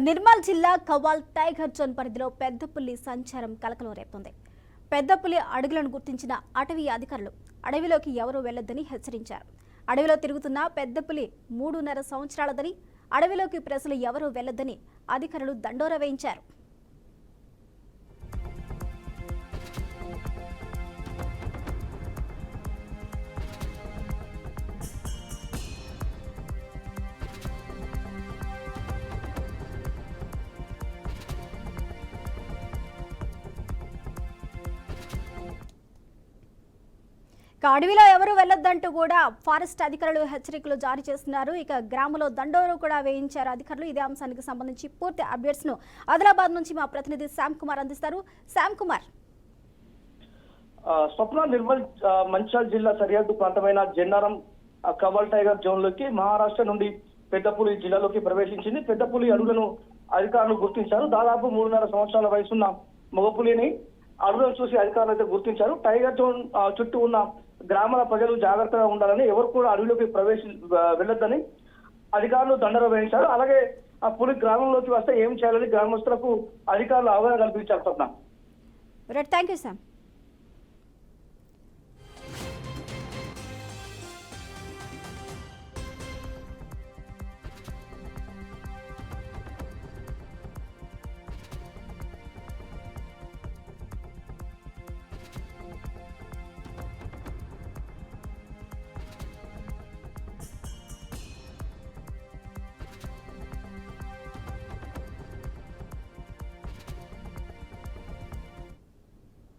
నిర్మల్ జిల్లా Kawal tiger zone పరిధిలో పెద్ద పులి సంచారం కలకలం రేపుతోంది. పెద్ద పులి అడుగులను గుర్తించిన అటవీ అధికారులు అడవిలోకి ఎవరూ వెళ్లొద్దని హెచ్చరించారు. అడవిలో తిరుగుతున్న పెద్ద పులి 3.5 సంవత్సరాలదని, అడవిలోకి ప్రజలు ఎవరూ వెళ్లొద్దని అధికారులు దండోరా వేయించారు. అడవిలో ఎవరు వెళ్లొద్దంటూ కూడా ఫారెస్ట్ అధికారులు హెచ్చరికలు జారీ చేస్తున్నారు. ఇక గ్రామంలో దండోరు కూడా వేయించారు అధికారులు. ఇదే అంశానికి సంబంధించి పూర్తి అప్డేట్స్ ను ఆదిలాబాద్ నుంచి మా ప్రతినిధి శ్యామ్ కుమార్ అందిస్తారు. శ్యామ్ కుమార్. స్వప్న నిర్మల్ మంచిర్యాల జిల్లా సరిహద్దు ప్రాంతమైన జెన్నారం కవాల్ టైగర్ జోన్ లోకి మహారాష్ట్ర నుండి పెద్దపులి జిల్లాలోకి ప్రవేశించింది. పెద్దపులి అడుగులను అధికారులు గుర్తించారు. దాదాపు 3.5 సంవత్సరాల వయసున్న మగపులిని అడుగులను చూసి అధికారులు అయితే గుర్తించారు. టైగర్ జోన్ చుట్టూ ఉన్న గ్రామాల ప్రజలు జాగ్రత్తగా ఉండాలని, ఎవరు కూడా అడవిలోకి వెళ్ళొద్దని అధికారులు దండోరా వేయించారు. అలాగే ఆ పులి గ్రామంలోకి వస్తే ఏం చేయాలని గ్రామస్తులకు అధికారులు అవగాహన కల్పించారు. Thank you sir.